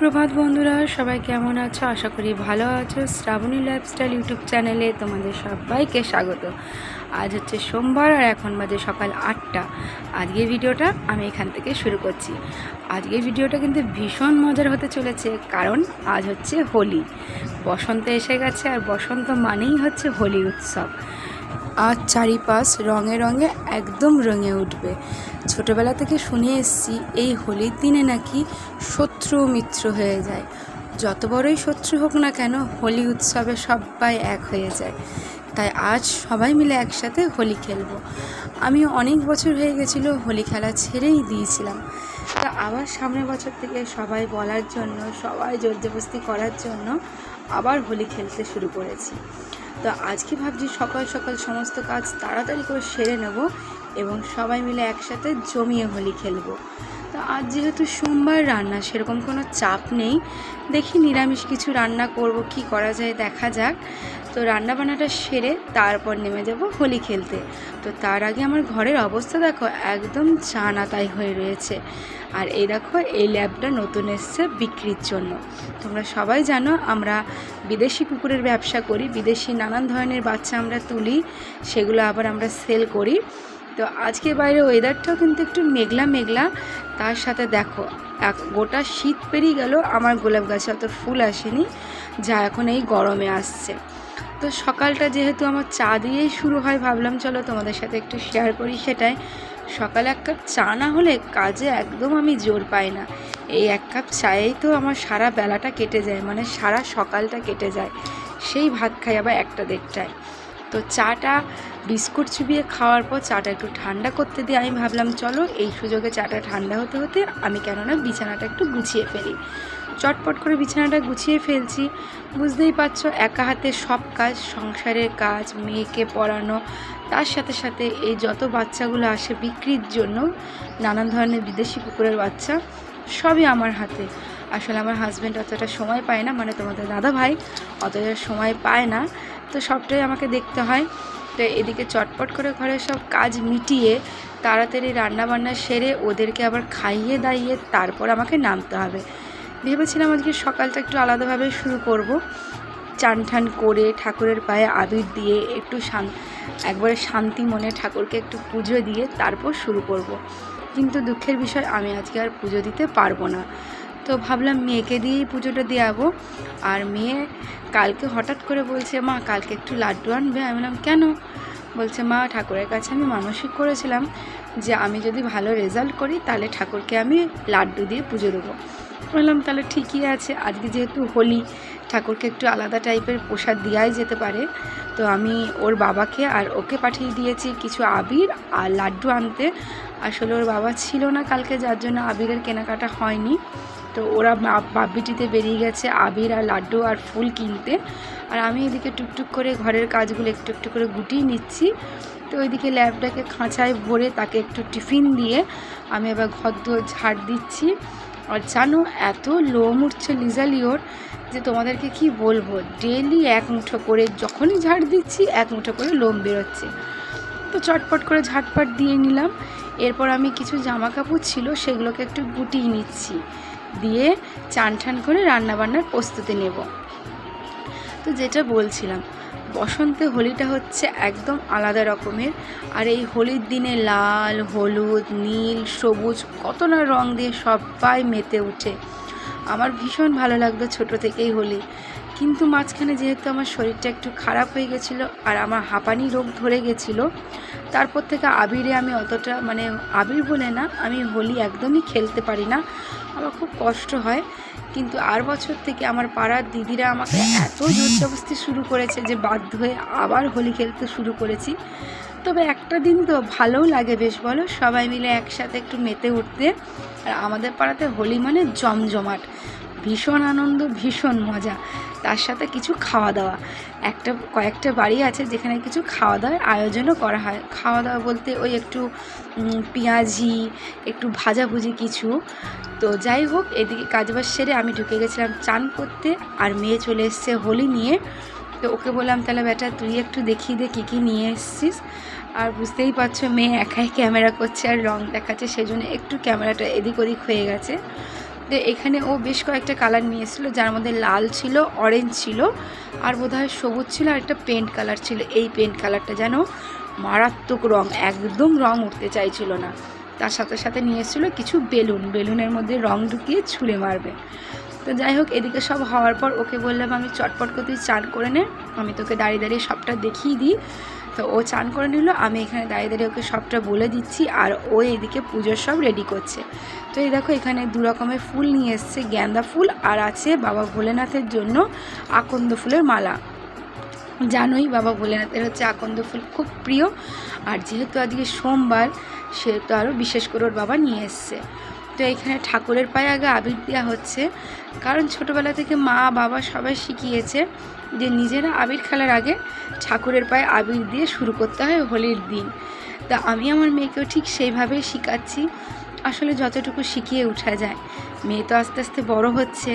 সুপ্রভাত বন্ধুরা, সবাই কেমন আছো? আশা করি ভালো আছো। শ্রাবণী লাইফস্টাইল ইউটিউব চ্যানেলে তোমাদের সবাইকে স্বাগত। আজ হচ্ছে সোমবার আর এখন বাজে সকাল 8টা। আজকের ভিডিওটা আমি এখান থেকে শুরু করছি। আজকের ভিডিওটা কিন্তু ভীষণ মজার হতে চলেছে, কারণ আজ হচ্ছে হোলি। বসন্ত এসে গেছে, আর বসন্ত মানেই হচ্ছে হোলি উৎসব। আজ চারিপাশ রঙে রঙে একদম রঙে উঠবে। ছোটোবেলা থেকে শুনে এসেছি এই হোলির দিনে নাকি শত্রু মিত্র হয়ে যায়। যত বড়ই শত্রু হোক না কেন, হোলি উৎসবে সবাই এক হয়ে যায়। তাই আজ সবাই মিলে একসাথে হোলি খেলবো। আমি অনেক বছর হয়ে গেছিলো হোলি খেলা ছেড়েই দিয়েছিলাম। তা আবার সামনের বছর থেকে সবাই বলার জন্য, সবাই জোরজবস্তি করার জন্য আবার হোলি খেলতে শুরু করেছি। তো আজকে ভাবছি সকাল সকাল সমস্ত কাজ তাড়াতাড়ি করে সেরে নেব এবং সবাই মিলে একসাথে জমিয়ে হোলি খেলবো। তো আজ যেহেতু সোমবার, রান্না সেরকম কোনো চাপ নেই, দেখি নিরামিষ কিছু রান্না করব, কি করা যায় দেখা যাক। তো রান্নাবান্নাটা সেরে তারপর নেমে যাব হোলি খেলতে। তো তার আগে আমার ঘরের অবস্থা দেখো, একদম চানাতাই হয়ে রয়েছে। আর এই দেখো, এই ল্যাবটা নতুন এসছে বিক্রির জন্য। তোমরা সবাই জানো আমরা বিদেশি কুকুরের ব্যবসা করি, বিদেশি নানান ধরনের বাচ্চা আমরা তুলি, সেগুলো আবার আমরা সেল করি। তো আজকে বাইরে ওয়েদারটাও কিন্তু একটু মেঘলা মেঘলা, তার সাথে দেখো গোটা শীত পেরিয়ে গেল, আমার গোলাপ গাছে অত ফুল আসেনি, যা এখন এই গরমে আসছে। তো সকালটা যেহেতু আমার চা দিয়েই শুরু হয়, ভাবলাম চলো তোমাদের সাথে একটু শেয়ার করি সেটাই। সকালে এক কাপ চা না হলে কাজে একদম আমি জোর পাই না। এই এক কাপ চায়েই তো আমার সারা বেলাটা কেটে যায়, মানে সারা সকালটা কেটে যায়। সেই ভাত খাই আবার 1টা-1:30টায়। তো চাটা বিস্কুট চুবিয়ে খাওয়ার পর চাটা একটু ঠান্ডা করতে দিয়ে আমি ভাবলাম চলো এই সুযোগে চাটা ঠান্ডা হতে হতে আমি কেননা বিছানাটা একটু গুছিয়ে ফেলি। চটপট করে বিছানাটা গুছিয়ে ফেলছি। বুঝতেই পারছো, একা হাতে সব কাজ, সংসারের কাজ, মেয়েকে পড়ানো, তার সাথে সাথে এই যত বাচ্চাগুলো আসে বিক্রির জন্য, নানান ধরনের বিদেশি কুকুরের বাচ্চা, সবই আমার হাতে। আসলে আমার হাজব্যান্ড অতটা সময় পায় না, মানে তোমাদের দাদা ভাই অতটা সময় পায় না, তো সবটাই আমাকে দেখতে হয়। তো এদিকে চটপট করে ঘরের সব কাজ মিটিয়ে তাড়াতাড়ি রান্নাবান্না সেরে ওদেরকে আবার খাইয়ে দাইয়ে তারপর আমাকে নামতে হবে। ভেবেছিলাম আজকে সকালটা একটু আলাদাভাবে শুরু করব, চান ঠান করে ঠাকুরের পায়ে আবির দিয়ে একটু একবারে শান্তি মনে ঠাকুরকে একটু পুজো দিয়ে তারপর শুরু করব। কিন্তু দুঃখের বিষয়, আমি আজকে আর পুজো দিতে পারবো না। তো ভাবলাম মেয়েকে দিয়েই পুজোটা দেওয়াবো। আর মেয়ে কালকে হঠাৎ করে বলছে, মা কালকে একটু লাড্ডু আনবে। আমি বললাম কেন? বলছে, মা ঠাকুরের কাছে আমি মানসিক করেছিলাম যে আমি যদি ভালো রেজাল্ট করি তাহলে ঠাকুরকে আমি লাড্ডু দিয়ে পুজো দেবো। বললাম তাহলে ঠিকই আছে, আজকে যেহেতু হোলি, ঠাকুরকে একটু আলাদা টাইপের প্রসাদ দেওয়াই যেতে পারে। তো আমি ওর বাবাকে আর ওকে পাঠিয়ে দিয়েছি কিছু আবির আর লাড্ডু আনতে। আসলে ওর বাবা ছিল না কালকে, যার জন্য আবিরের কেনাকাটা হয়নি। তো ওরা বাপ্পিটিতে বেরিয়ে গেছে আবির আর লাড্ডু আর ফুল কিনতে, আর আমি এদিকে টুকটুক করে ঘরের কাজগুলো একটু একটু করে গুটিয়ে নিচ্ছি। তো ওইদিকে ল্যাবটাকে খাঁচায় ভরে তাকে একটু টিফিন দিয়ে আমি আবার ঘর দুয়ার ঝাড় দিচ্ছি। আর জানো, এত লোম উঠছে লিজালিওর যে তোমাদেরকে কি বলবো, ডেলি এক মুঠো করে যখনই ঝাড় দিচ্ছি এক মুঠো করে লোম বেরোচ্ছে। তো চটপট করে ঝাটপাট দিয়ে নিলাম। এরপর আমি কিছু জামা কাপড় ছিল সেগুলোকে একটু গুটিয়ে নিচ্ছি, দিয়ে চান ঠান করে রান্নাবান্নার প্রস্তুতি নেব। তো যেটা বলছিলাম, বসন্তে হোলিটা হচ্ছে একদম আলাদা রকমের। আর এই হোলির দিনে লাল, হলুদ, নীল, সবুজ কত না রং দিয়ে সবাই মেতে উঠে। আমার ভীষণ ভালো লাগতো ছোটো থেকেই হোলি। কিন্তু মাঝখানে যেহেতু আমার শরীরটা একটু খারাপ হয়ে গেছিলো আর আমার হাঁপানি রোগ ধরে গেছিলো, তারপর থেকে আবিরে আমি অতটা, মানে আবির বলে না, আমি হোলি একদমই খেলতে পারি না, আমার খুব কষ্ট হয়। কিন্তু আর বছর থেকে আমার পাড়ার দিদিরা আমাকে এত জোরজবস্তি শুরু করেছে যে বাধ্য হয়ে আবার হোলি খেলতে শুরু করেছি। তবে একটা দিন তো ভালোও লাগে বেশ, বলো, সবাই মিলে একসাথে একটু মেতে উঠতে। আর আমাদের পাড়াতে হোলি মানে জমজমাট, ভীষণ আনন্দ, ভীষণ মজা, তার সাথে কিছু খাওয়া দাওয়া। কয়েকটা বাড়ি আছে যেখানে কিছু খাওয়া দাওয়ার আয়োজনও করা হয়। খাওয়া দাওয়া বলতে ওই একটু পেঁয়াজি, একটু ভাজাভুজি কিছু। তো যাই হোক, এদিকে কাজবাজ সেরে আমি ঢুকে গেছিলাম চান করতে, আর মেয়ে চলে এসছে হোলি নিয়ে। তো ওকে বললাম তাহলে বেটা তুই একটু দেখিয়ে দে কী কী নিয়ে এসছিস। আর বুঝতেই পারছো মেয়ে একাই ক্যামেরা করছে আর রং দেখাচ্ছে, সেজন্য একটু ক্যামেরাটা এদিক ওদিক হয়ে গেছে। তো এখানে ও বেশ কয়েকটা কালার নিয়ে এসেছিলো, যার মধ্যে লাল ছিল, অরেঞ্জ ছিল, আর বোধহয় সবুজ ছিল, আর একটা পেন্ট কালার ছিল। এই পেন্ট কালারটা যেন মারাত্মক রং, একদম রং উঠতে চাইছিল না। তার সাথে সাথে নিয়ে এসেছিলো কিছু বেলুনের মধ্যে রং ঢুকিয়ে ছুঁড়ে মারবে। তো যাই হোক, এদিকে সব হওয়ার পর ওকে বললাম আমি চটপট করে তুই চান করে নে, আমি তোকে দাঁড়িয়ে দাঁড়িয়ে সবটা দেখিয়ে দিই। তো ও চান করে নিল, আমি এখানে দাঁড়িয়ে দাঁড়িয়ে ওকে সবটা বলে দিচ্ছি, আর ও এদিকে পুজোর সব রেডি করছে। তো এই দেখো এখানে 2 রকমের ফুল নিয়ে এসছে, গেঁদা ফুল আর আছে বাবা ভোলেনাথের জন্য আকন্দ ফুলের মালা। জানোই বাবা ভোলেনাথের হচ্ছে আকন্দ ফুল খুব প্রিয়, আর যেহেতু আজকে সোমবার সেহেতু আরও বিশেষ করে ওর বাবা নিয়ে এসছে। তো এখানে ঠাকুরের পায়ে আগে আবির দেওয়া হচ্ছে, কারণ ছোটোবেলা থেকে মা বাবা সবাই শিখিয়েছে যে নিজেরা আবির খেলার আগে ঠাকুরের পায়ে আবির দিয়ে শুরু করতে হয় হোলির দিন। তা আমি আমার মেয়েকেও ঠিক সেইভাবেই শেখাচ্ছি, আসলে যতটুকু শিখিয়ে ওঠা যায়। মেয়ে তো আস্তে আস্তে বড় হচ্ছে,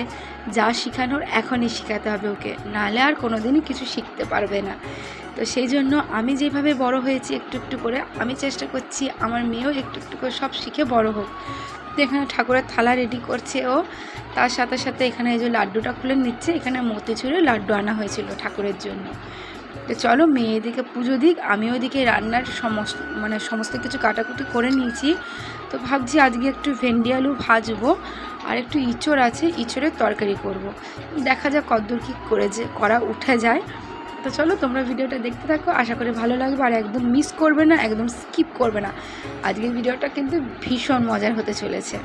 যা শেখানোর এখনই শেখাতে হবে ওকে, নাহলে আর কোনো দিনই কিছু শিখতে পারবে না। তো সেই জন্য আমি যেভাবে বড় হয়েছি একটু একটু করে, আমি চেষ্টা করছি আমার মেয়েও একটু একটু করে সব শিখে বড় হোক। তো এখানে ঠাকুরের থালা রেডি করছে ও, তার সাথে সাথে এখানে এই যে লাড্ডুটা খুলে নিচ্ছে, এখানে মতিচুরের লাড্ডু আনা হয়েছিল ঠাকুরের জন্য। তো চলো মেয়ে এদিকে পুজো দিক, আমি ওইদিকে রান্নার সমস্ত কিছু কাটাকুটি করে নিয়েছি। তো ভাবছি আজকে একটু ভেন্ডি আলু ভাজবো, আর একটু ইঁচড় আছে, ইঁচড়ের তরকারি করব। দেখা যাক কতদূর কী করা উঠে যায়। তো চলো তোমরা ভিডিওটা দেখতে থাকো, আশা করি ভালো লাগবে, আর একদম মিস করবে না, একদম স্কিপ করবে না। আজকের ভিডিওটা কিন্তু ভীষণ মজার হতে চলেছে।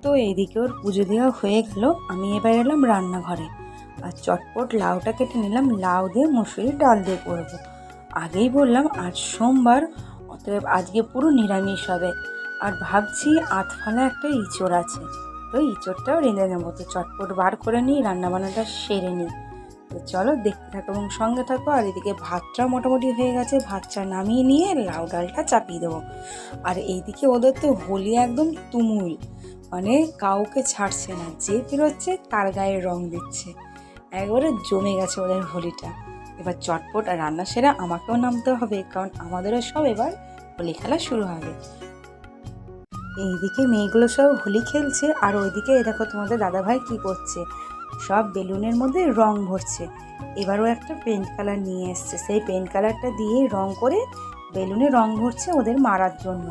তো এইদিকে ওর পুজো দেওয়া হয়ে গেল, আমি এবার এলাম রান্নাঘরে, আর চটপট লাউটা কেটে নিলাম, লাউ দিয়ে মুসুরির ডাল দিয়ে করবো। আগেই বললাম আজ সোমবার, অতএব আজকে পুরো নিরামিষ হবে। আর ভাবছি আধফালা একটা ইঁচড় আছে, তো ইঁচড়টাও রেঁধে নেবো। তো চটপট বার করে নিই, রান্নাবান্নাটা সেরে নিই। তো চলো দেখতে থাকো এবং সঙ্গে থাকো। আর এদিকে ভাতটা মোটামুটি হয়ে গেছে, ভাতটা নামিয়ে নিয়ে লাউ ডালটা চাপিয়ে দেবো। আর এইদিকে ওদের তো হোলি একদম তুমুল, মানে কাউকে ছাড়ছে না, যে বেরোচ্ছে তার গায়ে রং দিচ্ছে, একবারে জমে গেছে ওদের হোলিটা। এবার চটপট আর রান্না সেরা আমাকেও নামতে হবে, কারণ আমাদেরও সব এবার হোলি খেলা শুরু হবে। এইদিকে মেয়েগুলো সব হোলি খেলছে, আর ওইদিকে দেখো তোমাদের দাদাভাই কি করছে, সব বেলুনের মধ্যে রং ভরছে। এবারও একটা পেন্ট কালার নিয়ে এসছে, সেই পেন্ট কালারটা দিয়ে রং করে বেলুনে রং ভরছে ওদের মারার জন্য।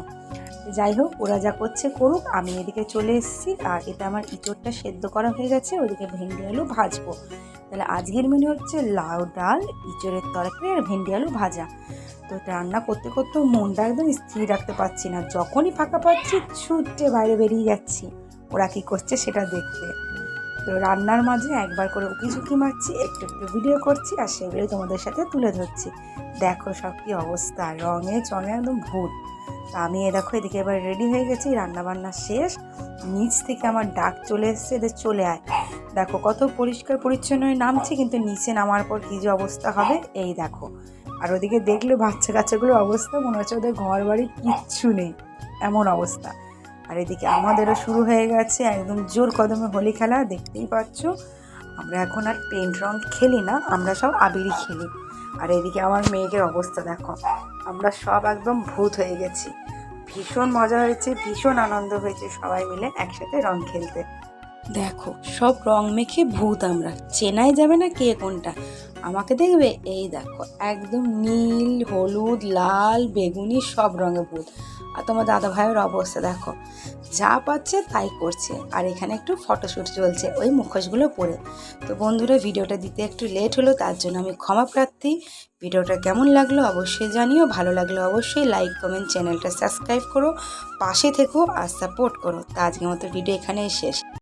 যাই হোক, ওরা যা করছে করুক, আমি এদিকে চলে এসেছি। আর এটা আমার ইঁচড়টা সেদ্ধ করা হয়ে গেছে, ওদিকে ভেন্ডি আলু ভাজবো। তাহলে আজকের মেনু হচ্ছে লাউ ডাল, ইঁচড়ের তরকারি আর ভেন্ডি আলু ভাজা। তো রান্না করতে করতে মনটা একদম স্থির রাখতে পারছি না, যখনই ফাঁকা পাচ্ছি ছুটে বাইরে বেরিয়ে যাচ্ছি ওরা কী করছে সেটা দেখতে। তো রান্নার মাঝে একবার করে উকি ঝুঁকি মারছি, একটু একটু ভিডিও করছি, আর সেগুলোই তোমাদের সাথে তুলে ধরছি। দেখো সব কী অবস্থা, রঙে চঙে একদম ভূত। তা আমি দেখো এদিকে এবার রেডি হয়ে গেছি, রান্নাবান্না শেষ। নিচ থেকে আমার ডাক চলে এসছে, এদের চলে আয়। দেখো কত পরিষ্কার পরিচ্ছন্ন হয়ে নামছি, কিন্তু নিচে নামার পর কী যে অবস্থা হবে এই দেখো। আর ওদিকে দেখলে বাচ্চা কাচ্চাগুলোর অবস্থা, মনে হচ্ছে ওদের ঘর বাড়ি কিচ্ছু নেই, এমন অবস্থা। আর এদিকে আমাদেরও শুরু হয়ে গেছে একদম জোর কদমে হোলি খেলা, দেখতেই পাচ্ছ। আমরা এখন আর পেন্ট রং খেলি না, আমরা সব আবিরই খেলি। আর এদিকে আমার মেয়েদের অবস্থা দেখো, আমরা সব একদম ভূত হয়ে গেছি। ভীষণ মজা হয়েছে, ভীষণ আনন্দ হয়েছে সবাই মিলে একসাথে রং খেলতে। দেখো সব রং মেখে ভূত, আমরা চেনাই যাবে না কে কোনটা। আমাকে দেখবে, এই দেখো একদম নীল, হলুদ, লাল, বেগুনি সব রঙে ভূত। আর তোমার দাদা ভাইয়ের অবস্থা দেখো, যা পাচ্ছে তাই করছে। আর এখানে একটু ফটোশ্যুট চলছে ওই মুখোশগুলো পরে। তো বন্ধুরা, ভিডিওটা দিতে একটু লেট হলো, তার জন্য আমি ক্ষমা প্রার্থী। ভিডিওটা কেমন লাগলো অবশ্যই জানিও, ভালো লাগলে অবশ্যই লাইক কমেন্ট, চ্যানেলটা সাবস্ক্রাইব করো, পাশে থেকো আর সাপোর্ট করো। তা আজকের মতো ভিডিও এখানেই শেষ।